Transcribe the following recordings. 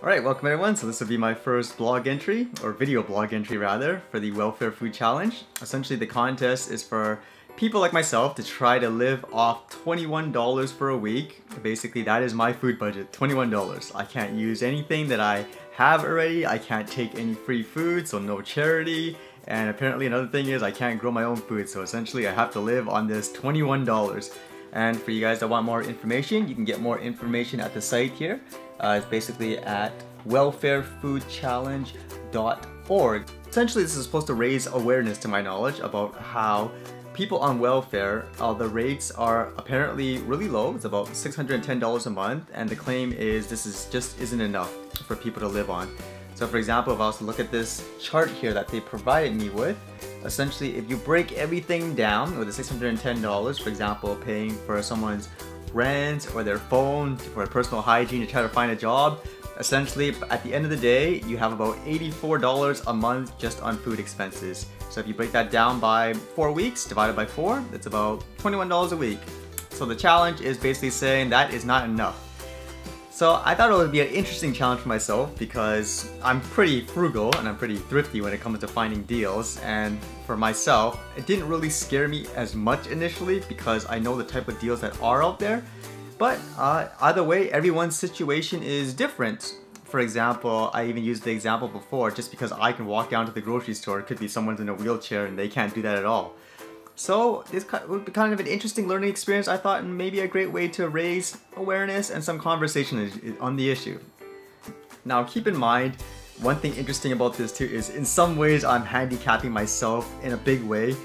Alright, welcome everyone. So this will be my first blog entry, or video blog entry rather, for the Welfare Food Challenge. Essentially the contest is for people like myself to try to live off $21 for a week. Basically that is my food budget, $21. I can't use anything that I have already, I can't take any free food, so no charity, and apparently another thing is I can't grow my own food, so essentially I have to live on this $21. And for you guys that want more information, you can get more information at the site here. It's basically at welfarefoodchallenge.org. Essentially this is supposed to raise awareness, to my knowledge, about how people on welfare, the rates are apparently really low. It's about $610 a month, and the claim is just isn't enough for people to live on. So for example, if I was to look at this chart here that they provided me with, essentially if you break everything down with the $610, for example, paying for someone's rent or their phone for personal hygiene to try to find a job, essentially at the end of the day you have about $84 a month just on food expenses. So if you break that down by 4 weeks divided by 4, that's about $21 a week. So the challenge is basically saying that is not enough. So I thought it would be an interesting challenge for myself because I'm pretty frugal and I'm pretty thrifty when it comes to finding deals, and for myself it didn't really scare me as much initially because I know the type of deals that are out there. But either way, everyone's situation is different. For example, I even used the example before, just because I can walk down to the grocery store, it could be someone's in a wheelchair and they can't do that at all. So this would be kind of an interesting learning experience, I thought, and maybe a great way to raise awareness and some conversation on the issue. Now keep in mind, one thing interesting about this too is in some ways I'm handicapping myself in a big way,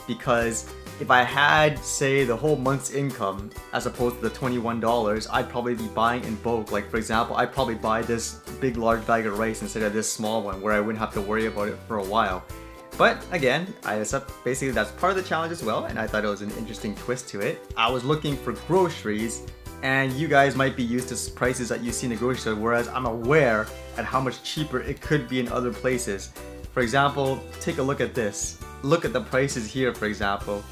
because if I had, say, the whole month's income as opposed to the $21, I'd probably be buying in bulk. Like for example, I'd probably buy this big large bag of rice instead of this small one where I wouldn't have to worry about it for a while. But again, I accept basically that's part of the challenge as well, and I thought it was an interesting twist to it. I was looking for groceries, and you guys might be used to prices that you see in the grocery store, whereas I'm aware at how much cheaper it could be in other places. For example, take a look at this. Look at the prices here, for example.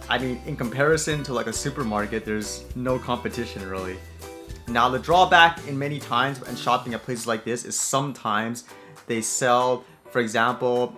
I mean, in comparison to like a supermarket, there's no competition really. Now the drawback in many times when shopping at places like this is sometimes they sell, for example,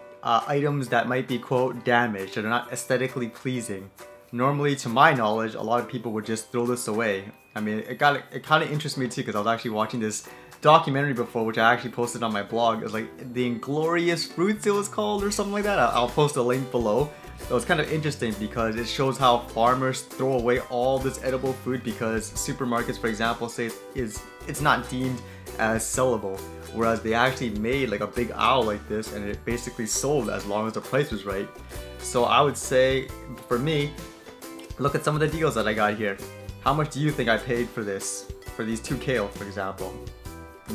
items that might be, quote, damaged or not aesthetically pleasing. Normally, to my knowledge, a lot of people would just throw this away. I mean, it kind of interests me too, because I was actually watching this documentary before, which I actually posted on my blog. It was like The Inglorious Fruits it was called, or something like that. I'll post a link below. It was kind of interesting because it shows how farmers throw away all this edible food because supermarkets, for example, say it's not deemed as sellable, whereas they actually made like a big aisle like this and it basically sold as long as the price was right. So I would say, for me, look at some of the deals that I got here. How much do you think I paid for this? For these 2 kale, for example.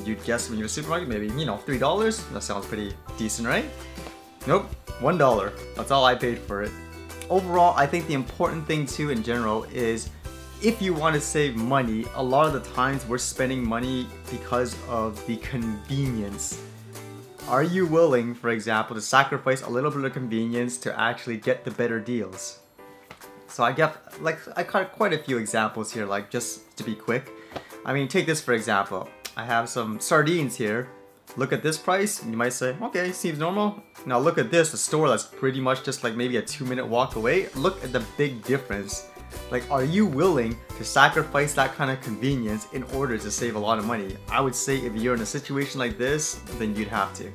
You'd guess when you're in a supermarket, maybe, you know, $3? That sounds pretty decent, right? Nope, $1. That's all I paid for it. Overall, I think the important thing too in general is if you want to save money, a lot of the times we're spending money because of the convenience. Are you willing, for example, to sacrifice a little bit of convenience to actually get the better deals? So I got quite a few examples here, like just to be quick. I mean, take this for example. I have some sardines here. Look at this price, and you might say, okay, seems normal. Now look at this, a store that's pretty much just like maybe a 2-minute walk away. Look at the big difference. Like, are you willing to sacrifice that kind of convenience in order to save a lot of money? I would say if you're in a situation like this, then you'd have to.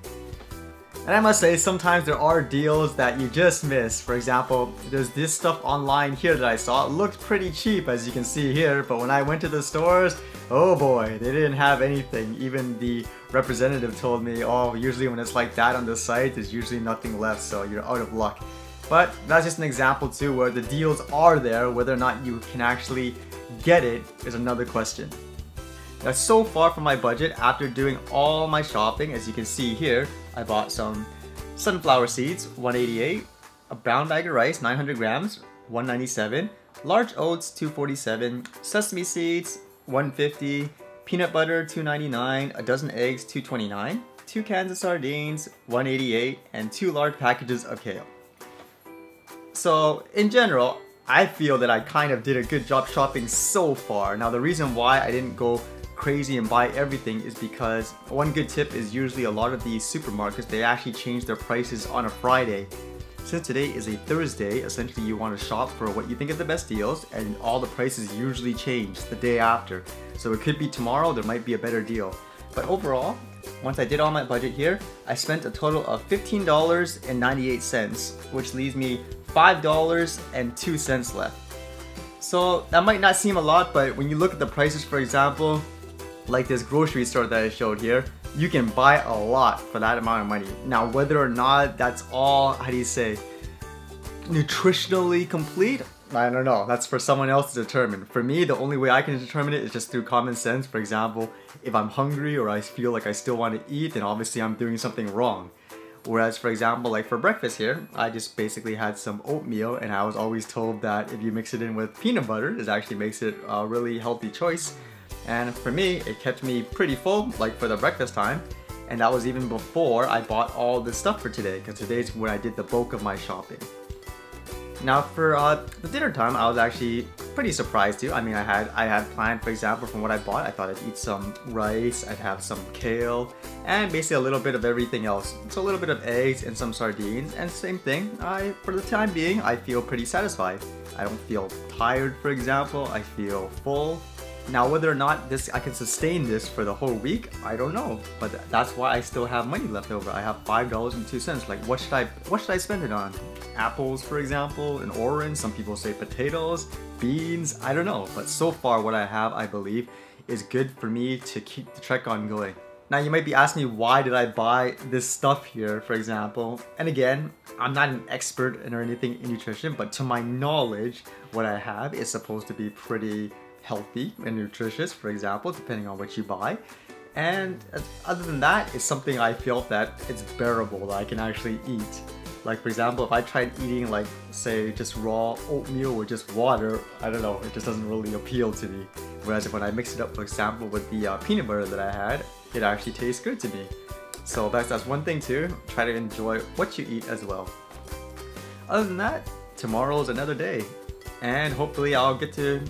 And I must say, sometimes there are deals that you just miss. For example, there's this stuff online here that I saw. It looked pretty cheap, as you can see here, but when I went to the stores, oh boy, they didn't have anything. Even the representative told me, oh, usually when it's like that on the site, there's usually nothing left, so you're out of luck. But that's just an example too, where the deals are there. Whether or not you can actually get it is another question. Now, so far from my budget, after doing all my shopping, as you can see here, I bought some sunflower seeds, $188, a brown bag of rice, 900 grams, $197, large oats, $247, sesame seeds, $150, peanut butter, $2.99, a dozen eggs, $2.29, 2 cans of sardines, $188, and 2 large packages of kale. So in general, I feel that I kind of did a good job shopping so far. Now the reason why I didn't go crazy and buy everything is because one good tip is usually a lot of these supermarkets, they actually change their prices on a Friday. Since today is a Thursday, essentially you want to shop for what you think are the best deals, and all the prices usually change the day after. So it could be tomorrow, there might be a better deal. But overall, once I did all my budget here, I spent a total of $15.98, which leaves me $5.02 left. So that might not seem a lot, but when you look at the prices, for example, like this grocery store that I showed here, you can buy a lot for that amount of money. Now, whether or not that's all, how do you say, nutritionally complete, I don't know. That's for someone else to determine. For me, the only way I can determine it is just through common sense. For example, if I'm hungry or I feel like I still want to eat, then obviously I'm doing something wrong. Whereas, for example, like for breakfast here, I just basically had some oatmeal, and I was always told that if you mix it in with peanut butter, it actually makes it a really healthy choice. And for me, it kept me pretty full, like for the breakfast time. And that was even before I bought all this stuff for today, because today's when I did the bulk of my shopping. Now for the dinner time, I was actually pretty surprised too. I mean, I had planned, for example, from what I bought, I thought I'd eat some rice, I'd have some kale, and basically a little bit of everything else. So a little bit of eggs and some sardines, and same thing, for the time being, I feel pretty satisfied. I don't feel tired, for example, I feel full. Now, whether or not I can sustain this for the whole week, I don't know. But that's why I still have money left over. I have $5.02. Like, what should I spend it on? Apples, for example, an orange. Some people say potatoes, beans. I don't know. But so far, what I have, I believe, is good for me to keep the trek on going. Now, you might be asking me, why did I buy this stuff here, for example? And again, I'm not an expert in or anything in nutrition, but to my knowledge, what I have is supposed to be pretty healthy and nutritious, for example, depending on what you buy. And other than that, it's something I feel that it's bearable, that I can actually eat. Like, for example, if I tried eating, like, say, just raw oatmeal with just water, I don't know, it just doesn't really appeal to me. Whereas when I mix it up, for example, with the peanut butter that I had, it actually tastes good to me. So that's one thing too. Try to enjoy what you eat as well. Other than that, tomorrow is another day. And hopefully I'll get to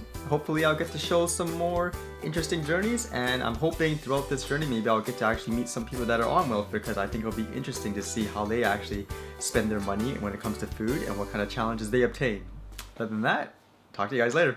show some more interesting journeys, and I'm hoping throughout this journey maybe I'll get to actually meet some people that are on welfare, because I think it'll be interesting to see how they actually spend their money when it comes to food and what kind of challenges they obtain. Other than that, talk to you guys later.